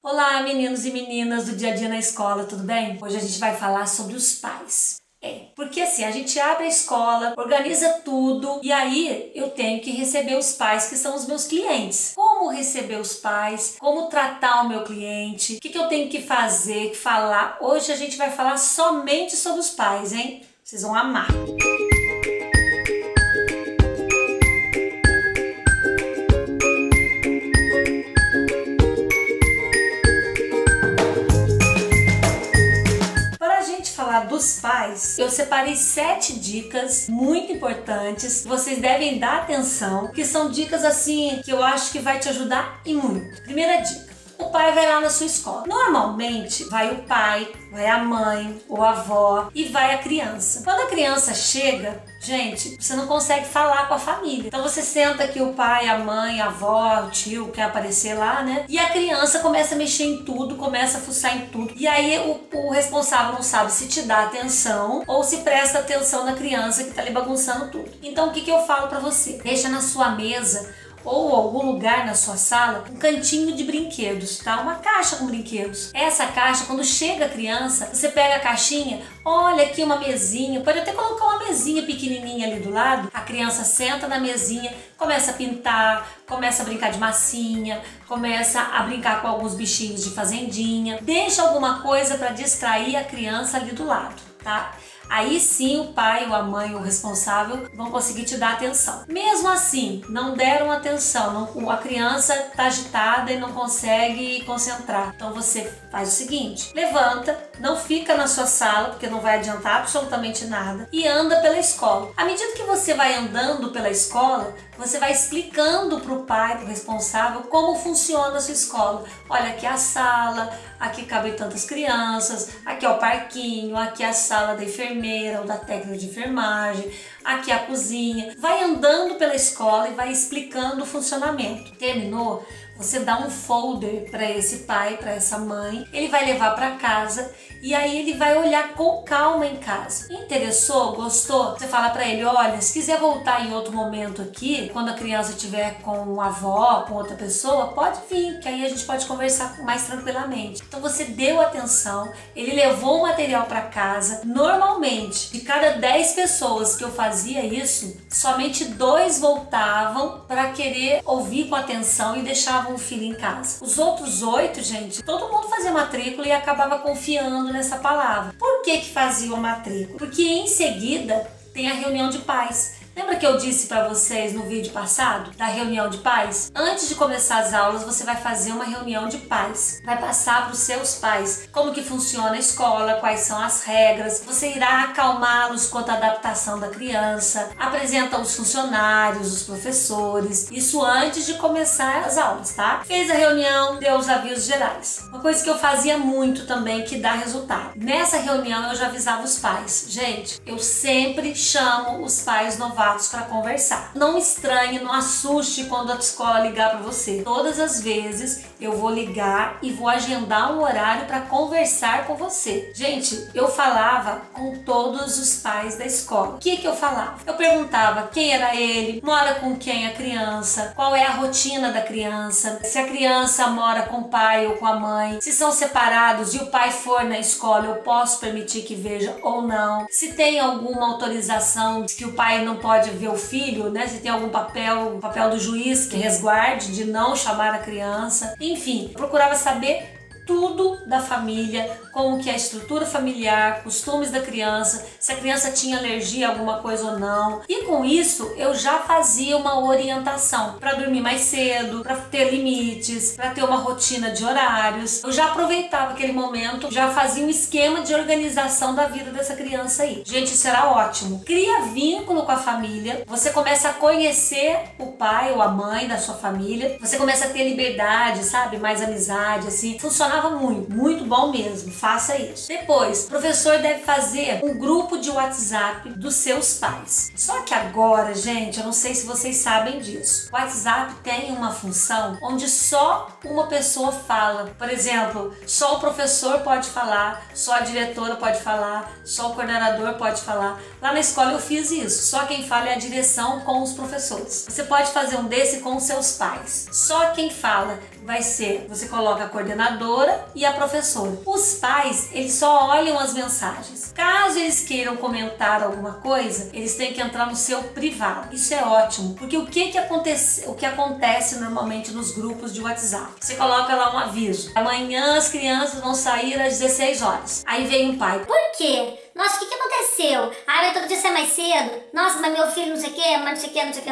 Olá, meninos e meninas do dia a dia na escola, tudo bem? Hoje a gente vai falar sobre os pais. Porque assim, a gente abre a escola, organiza tudo e aí eu tenho que receber os pais que são os meus clientes. Como receber os pais? Como tratar o meu cliente? O que eu tenho que fazer, que falar? Hoje a gente vai falar somente sobre os pais, hein? Vocês vão amar. Falar dos pais, eu separei 7 dicas muito importantes que vocês devem dar atenção, que são dicas assim que eu acho que vai te ajudar e muito. Primeira dica: o pai vai lá na sua escola. Normalmente vai o pai, vai a mãe ou a avó e vai a criança. Quando a criança chega, gente, você não consegue falar com a família. Então você senta aqui, o pai, a mãe, a avó, o tio quer aparecer lá, né? E a criança começa a mexer em tudo, começa a fuçar em tudo. E aí o responsável não sabe se te dá atenção ou se presta atenção na criança que tá ali bagunçando tudo. Então o que eu falo pra você? Deixa na sua mesa ou algum lugar na sua sala um cantinho de brinquedos, tá? Uma caixa com brinquedos. Essa caixa, quando chega a criança, você pega a caixinha, olha aqui uma mesinha, pode até colocar uma mesinha pequenininha ali do lado, a criança senta na mesinha, começa a pintar, começa a brincar de massinha, começa a brincar com alguns bichinhos de fazendinha, deixa alguma coisa para distrair a criança ali do lado, tá? Aí sim o pai ou a mãe ou o responsável vão conseguir te dar atenção. Mesmo assim, não deram atenção, a criança está agitada e não consegue concentrar. Então você faz o seguinte: levanta, não fica na sua sala, porque não vai adiantar absolutamente nada, e anda pela escola. À medida que você vai andando pela escola, você vai explicando para o pai, para o responsável, como funciona a sua escola. Olha, aqui é a sala, aqui cabem tantas crianças, aqui é o parquinho, aqui é a sala da enfermeira ou da técnica de enfermagem, aqui é a cozinha. Vai andando pela escola e vai explicando o funcionamento. Terminou? Você dá um folder para esse pai, para essa mãe, ele vai levar para casa e aí ele vai olhar com calma em casa. Interessou? Gostou? Você fala para ele: olha, se quiser voltar em outro momento aqui, quando a criança estiver com a avó, com outra pessoa, pode vir, que aí a gente pode conversar mais tranquilamente. Então você deu atenção, ele levou o material para casa. Normalmente, de cada 10 pessoas que eu fazia isso, somente 2 voltavam para querer ouvir com atenção e deixavam o filho em casa. Os outros 8, gente, todo mundo fazia matrícula e acabava confiando nessa palavra. Por que fazia a matrícula? Porque em seguida tem a reunião de pais. Lembra que eu disse para vocês no vídeo passado da reunião de pais? Antes de começar as aulas, você vai fazer uma reunião de pais. Vai passar para os seus pais como que funciona a escola, quais são as regras. Você irá acalmá-los quanto à adaptação da criança. Apresenta os funcionários, os professores. Isso antes de começar as aulas, tá? Fez a reunião, deu os avisos gerais. Uma coisa que eu fazia muito também, que dá resultado. Nessa reunião eu já avisava os pais. Gente, eu sempre chamo os pais novatos para conversar. Não estranhe, não assuste quando a escola ligar para você. Todas as vezes eu vou ligar e vou agendar um horário para conversar com você. Gente, eu falava com todos os pais da escola. O que eu falava? Eu perguntava quem era ele, mora com quem a criança, qual é a rotina da criança, se a criança mora com o pai ou com a mãe, se são separados e o pai for na escola, eu posso permitir que veja ou não, se tem alguma autorização que o pai não pode ver o filho, né? Se tem algum papel do juiz que resguarde de não chamar a criança. Enfim, procurava saber tudo da família, como que é a estrutura familiar, costumes da criança, se a criança tinha alergia a alguma coisa ou não. E com isso eu já fazia uma orientação para dormir mais cedo, para ter limites, para ter uma rotina de horários. Eu já aproveitava aquele momento, já fazia um esquema de organização da vida dessa criança aí. Gente, isso era ótimo. Cria vínculo com a família, você começa a conhecer o pai ou a mãe da sua família, você começa a ter liberdade, sabe? Mais amizade, assim. Funcionava muito, muito bom mesmo. Faça isso. Depois, o professor deve fazer um grupo de WhatsApp dos seus pais. Só que agora, gente, eu não sei se vocês sabem disso. O WhatsApp tem uma função onde só uma pessoa fala. Por exemplo, só o professor pode falar, só a diretora pode falar, só o coordenador pode falar. Lá na escola eu fiz isso, só quem fala é a direção com os professores. Você pode fazer um desse com os seus pais. Só quem fala vai ser, você coloca a coordenadora e a professora. Os pais, eles só olham as mensagens. Caso eles queiram comentar alguma coisa, eles têm que entrar no seu privado. Isso é ótimo, porque o que acontece normalmente nos grupos de WhatsApp? Você coloca lá um aviso. Amanhã as crianças vão sair às 16 horas. Aí vem um pai. Por quê? Nossa, o que aconteceu? Ah, vai todo dia sair mais cedo? Nossa, mas meu filho não sei o que, mas não sei o que, não sei o que.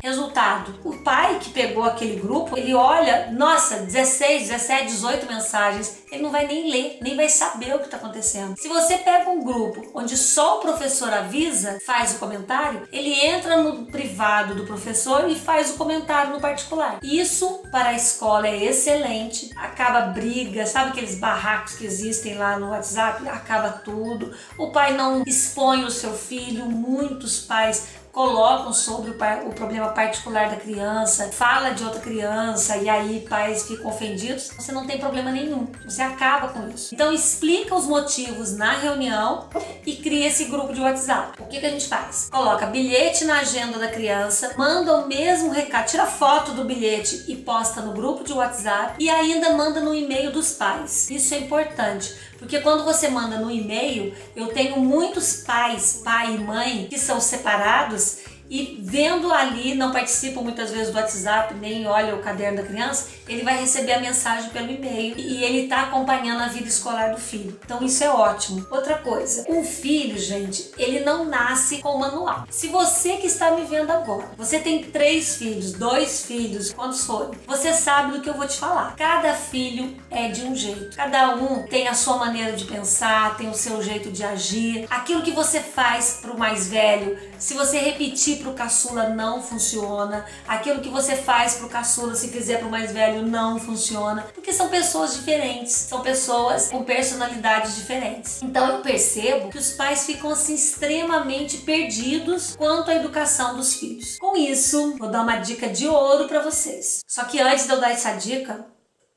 Resultado, o pai que pegou aquele grupo, ele olha, nossa, 16, 17, 18 mensagens, ele não vai nem ler, nem vai saber o que está acontecendo. Se você pega um grupo onde só o professor avisa, faz o comentário, ele entra no privado do professor e faz o comentário no particular. Isso para a escola é excelente, acaba briga, sabe aqueles barracos que existem lá no WhatsApp? Acaba tudo, o pai não expõe o seu filho, muitos pais colocam sobre o problema particular da criança, fala de outra criança e aí pais ficam ofendidos. Você não tem problema nenhum, você acaba com isso. Então explica os motivos na reunião e cria esse grupo de WhatsApp. O que a gente faz? Coloca bilhete na agenda da criança, manda o mesmo recado, tira foto do bilhete e posta no grupo de WhatsApp e ainda manda no e-mail dos pais. Isso é importante, porque quando você manda no e-mail, eu tenho muitos pais, pai e mãe, que são separados e vendo ali, não participam muitas vezes do WhatsApp, nem olha o caderno da criança, ele vai receber a mensagem pelo e-mail e ele está acompanhando a vida escolar do filho. Então isso é ótimo. Outra coisa, um filho, gente, ele não nasce com manual. Se você que está me vendo agora, você tem 3 filhos, 2 filhos, quantos forem, você sabe do que eu vou te falar. Cada filho é de um jeito. Cada um tem a sua maneira de pensar, tem o seu jeito de agir. Aquilo que você faz para o mais velho, se você repetir para o caçula não funciona, aquilo que você faz para o caçula se fizer para o mais velho não funciona, porque são pessoas diferentes, são pessoas com personalidades diferentes. Então eu percebo que os pais ficam assim extremamente perdidos quanto à educação dos filhos. Com isso, vou dar uma dica de ouro para vocês. Só que antes de eu dar essa dica,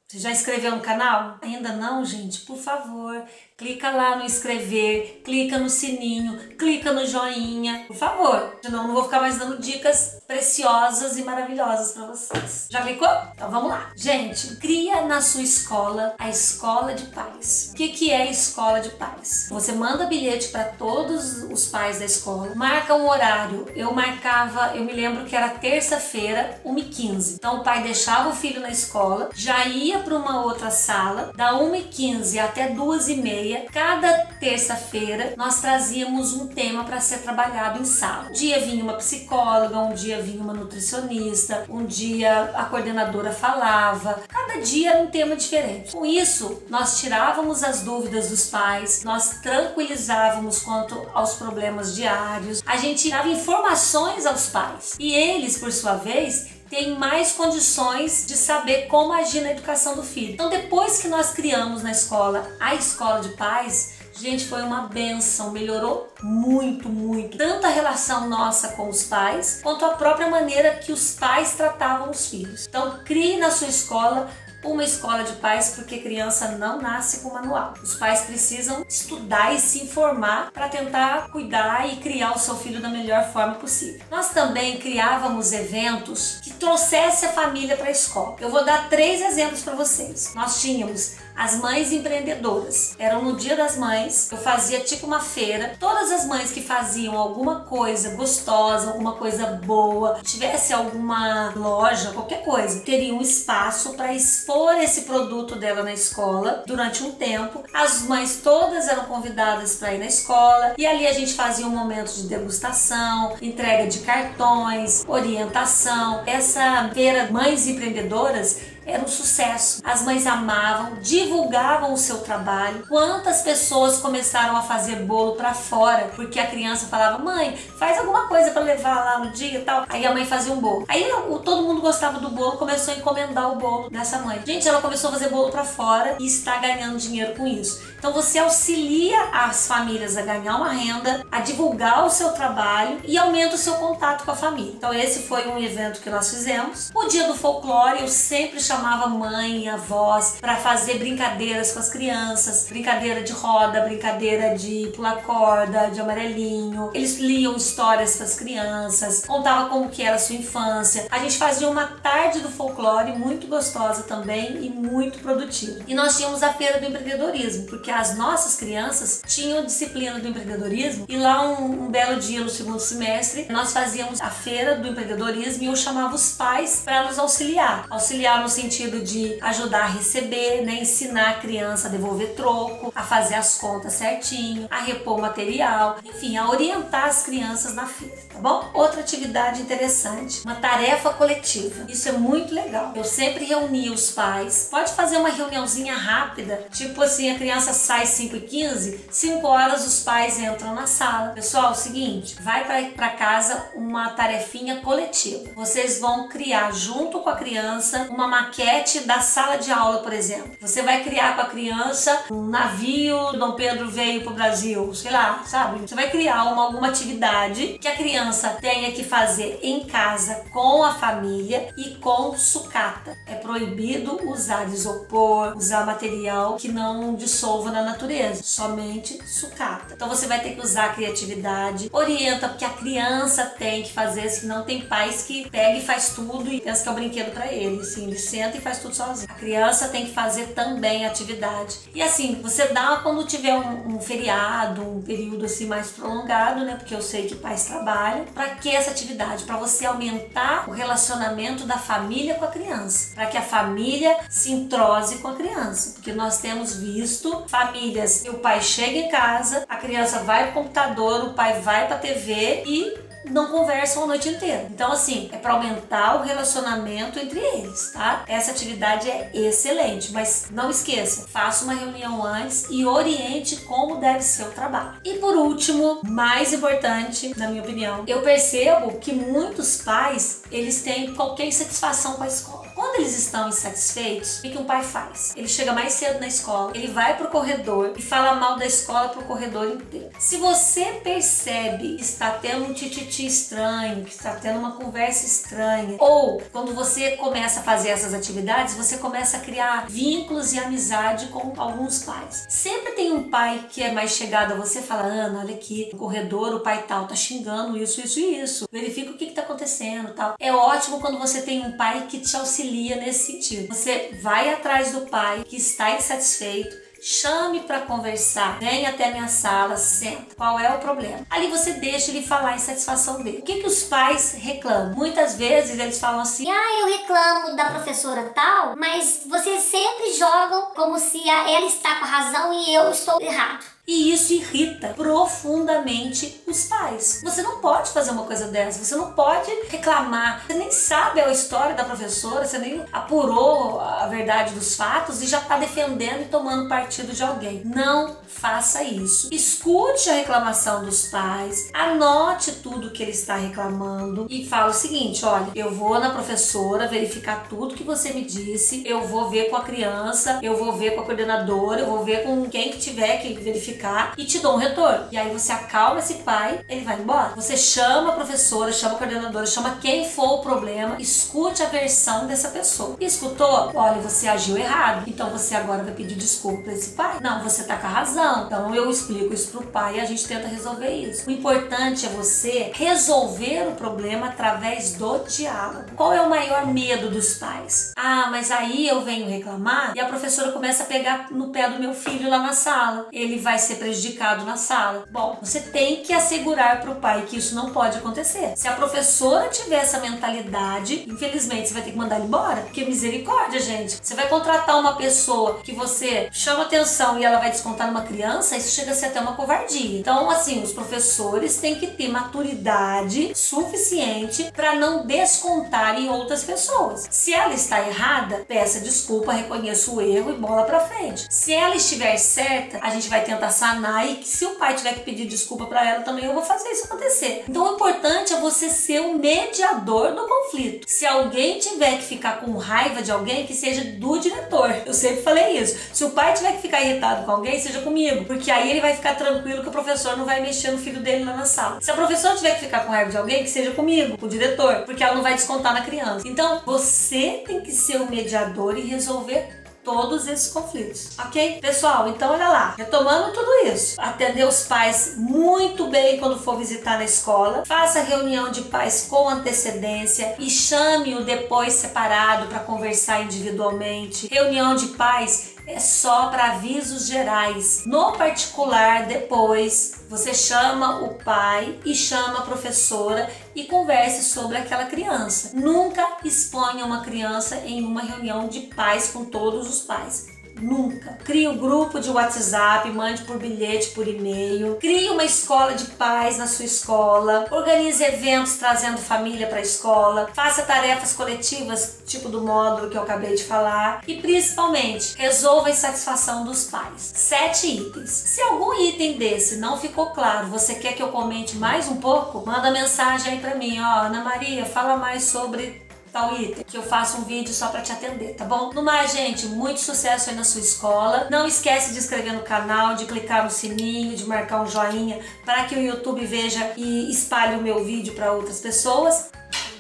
você já inscreveu no canal? Ainda não, gente? Por favor, clica lá no inscrever, clica no sininho, clica no joinha, por favor. Senão eu não vou ficar mais dando dicas preciosas e maravilhosas para vocês. Já clicou? Então vamos lá. Gente, cria na sua escola a escola de pais. O que é a escola de pais? Você manda bilhete para todos os pais da escola, marca um horário. Eu me lembro que era terça-feira, 1h15. Então o pai deixava o filho na escola, já ia para uma outra sala, da 1h15 até 2h30. Cada terça-feira nós trazíamos um tema para ser trabalhado em sala. Um dia vinha uma psicóloga, um dia vinha uma nutricionista, um dia a coordenadora falava. Cada dia era um tema diferente. Com isso, nós tirávamos as dúvidas dos pais, nós tranquilizávamos quanto aos problemas diários, a gente dava informações aos pais. E eles, por sua vez, tem mais condições de saber como agir na educação do filho. Então, depois que nós criamos na escola a escola de pais, gente, foi uma bênção, melhorou muito, muito. Tanto a relação nossa com os pais, quanto a própria maneira que os pais tratavam os filhos. Então, crie na sua escola uma escola de pais, porque criança não nasce com manual. Os pais precisam estudar e se informar para tentar cuidar e criar o seu filho da melhor forma possível. Nós também criávamos eventos que trouxessem a família para a escola. Eu vou dar 3 exemplos para vocês. Nós tínhamos as mães empreendedoras. Eram no Dia das Mães, eu fazia tipo uma feira. Todas as mães que faziam alguma coisa gostosa, alguma coisa boa, tivesse alguma loja, qualquer coisa, teria um espaço para expor esse produto dela na escola durante um tempo. As mães todas eram convidadas para ir na escola e ali a gente fazia um momento de degustação, entrega de cartões, orientação. Essa feira Mães Empreendedoras, era um sucesso. As mães amavam, divulgavam o seu trabalho. Quantas pessoas começaram a fazer bolo para fora, porque a criança falava: mãe, faz alguma coisa para levar lá no dia e tal. Aí a mãe fazia um bolo. Aí todo mundo gostava do bolo, começou a encomendar o bolo dessa mãe. Gente, ela começou a fazer bolo para fora e está ganhando dinheiro com isso. Então você auxilia as famílias a ganhar uma renda, a divulgar o seu trabalho e aumenta o seu contato com a família. Então esse foi um evento que nós fizemos. O dia do folclore eu sempre chamava mãe e avós para fazer brincadeiras com as crianças, brincadeira de roda, brincadeira de pular corda, de amarelinho. Eles liam histórias para as crianças, contava como que era a sua infância. A gente fazia uma tarde do folclore muito gostosa também e muito produtiva. E nós tínhamos a feira do empreendedorismo, porque as nossas crianças tinham disciplina do empreendedorismo e lá um belo dia no segundo semestre nós fazíamos a feira do empreendedorismo e eu chamava os pais para nos auxiliar. Auxiliar no sentido de ajudar a receber, né, ensinar a criança a devolver troco, a fazer as contas certinho, a repor material, enfim, a orientar as crianças na feira, tá bom? Outra atividade interessante, uma tarefa coletiva. Isso é muito legal. Eu sempre reunia os pais. Pode fazer uma reuniãozinha rápida, tipo assim, a criança sai 5h15, 5 horas os pais entram na sala. Pessoal, é o seguinte, vai para casa uma tarefinha coletiva. Vocês vão criar junto com a criança uma maquete da sala de aula, por exemplo. Você vai criar com a criança um navio, Dom Pedro veio pro Brasil, sei lá, sabe? Você vai criar alguma atividade que a criança tenha que fazer em casa com a família e com sucata. É proibido usar isopor, usar material que não dissolva na natureza, somente sucata. Então você vai ter que usar a criatividade, orienta, porque a criança tem que fazer, senão tem pais que pega e faz tudo e pensa que é o brinquedo para ele, assim, ele senta e faz tudo sozinho. A criança tem que fazer também atividade. E assim, você dá quando tiver um feriado, um período assim mais prolongado, né, porque eu sei que pais trabalham. Para que essa atividade? Para você aumentar o relacionamento da família com a criança, para que a família se entrose com a criança, porque nós temos visto famílias que o pai chega em casa, a criança vai pro computador, o pai vai pra TV e não conversam a noite inteira. Então assim, é para aumentar o relacionamento entre eles, tá? Essa atividade é excelente, mas não esqueça, faça uma reunião antes e oriente como deve ser o trabalho. E por último, mais importante, na minha opinião, eu percebo que muitos pais, eles têm qualquer insatisfação com a escola. Quando eles estão insatisfeitos, o que um pai faz? Ele chega mais cedo na escola, ele vai pro corredor e fala mal da escola pro corredor inteiro. Se você percebe que está tendo um tititi estranho, que está tendo uma conversa estranha, ou quando você começa a fazer essas atividades, você começa a criar vínculos e amizade com alguns pais. Sempre tem um pai que é mais chegado a você e fala: Ana, olha aqui, no corredor o pai tal tá xingando isso, isso e isso. Verifica o que tá acontecendo, tal. É ótimo quando você tem um pai que te auxilia nesse sentido. Você vai atrás do pai que está insatisfeito, chame para conversar, vem até minha sala, senta. Qual é o problema? Ali você deixa ele falar a insatisfação dele. O que os pais reclamam? Muitas vezes eles falam assim: eu reclamo da professora tal, mas vocês sempre jogam como se ela está com razão e eu estou errado. E isso irrita profundamente os pais. Você não pode fazer uma coisa dessa, você não pode reclamar. Você nem sabe a história da professora, você nem apurou a verdade dos fatos e já está defendendo e tomando partido de alguém. Não faça isso. Escute a reclamação dos pais, anote tudo que ele está reclamando e fala o seguinte: olha, eu vou na professora verificar tudo que você me disse, eu vou ver com a criança, eu vou ver com a coordenadora, eu vou ver com quem que tiver que verificar e te dou um retorno. E aí você acalma esse pai, ele vai embora. Você chama a professora, chama a coordenadora, chama quem for o problema, escute a versão dessa pessoa. Escutou? Olha, você agiu errado, então você agora vai pedir desculpa pra esse pai. Não, você tá com a razão. Então eu explico isso pro pai e a gente tenta resolver isso. O importante é você resolver o problema através do diálogo. Qual é o maior medo dos pais? Mas aí eu venho reclamar e a professora começa a pegar no pé do meu filho lá na sala. Ele vai ser prejudicado na sala. Bom, você tem que assegurar para o pai que isso não pode acontecer. Se a professora tiver essa mentalidade, infelizmente você vai ter que mandar ele embora, porque misericórdia, gente. Você vai contratar uma pessoa que você chama atenção e ela vai descontar numa criança, isso chega a ser até uma covardia. Então, assim, os professores têm que ter maturidade suficiente para não descontar em outras pessoas. Se ela está errada, peça desculpa, reconheça o erro e bola pra frente. Se ela estiver certa, a gente vai tentar sanar, e se o pai tiver que pedir desculpa para ela também, eu vou fazer isso acontecer. Então, o importante é você ser o mediador do conflito. Se alguém tiver que ficar com raiva de alguém, que seja do diretor. Eu sempre falei isso. Se o pai tiver que ficar irritado com alguém, seja comigo, porque aí ele vai ficar tranquilo que o professor não vai mexer no filho dele lá na sala. Se a professora tiver que ficar com raiva de alguém, que seja comigo, com o diretor, porque ela não vai descontar na criança. Então, você tem que ser o mediador e resolver todos esses conflitos, ok? Pessoal, então olha lá, retomando tudo isso, atender os pais muito bem quando for visitar na escola, faça reunião de pais com antecedência e chame-o depois separado para conversar individualmente. Reunião de pais é só para avisos gerais. No particular, depois você chama o pai e chama a professora e converse sobre aquela criança. Nunca exponha uma criança em uma reunião de pais com todos os pais. Nunca. Crie um grupo de WhatsApp, mande por bilhete, por e-mail. Crie uma escola de pais na sua escola. Organize eventos trazendo família para a escola. Faça tarefas coletivas, tipo do módulo que eu acabei de falar. E principalmente, resolva a insatisfação dos pais. 7 itens. Se algum item desse não ficou claro, você quer que eu comente mais um pouco? Manda mensagem aí para mim, ó, Ana Maria, fala mais sobre tal item, que eu faço um vídeo só pra te atender, tá bom? No mais, gente, muito sucesso aí na sua escola. Não esquece de inscrever no canal, de clicar no sininho, de marcar um joinha para que o YouTube veja e espalhe o meu vídeo para outras pessoas.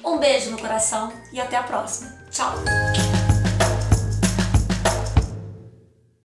Um beijo no coração e até a próxima. Tchau!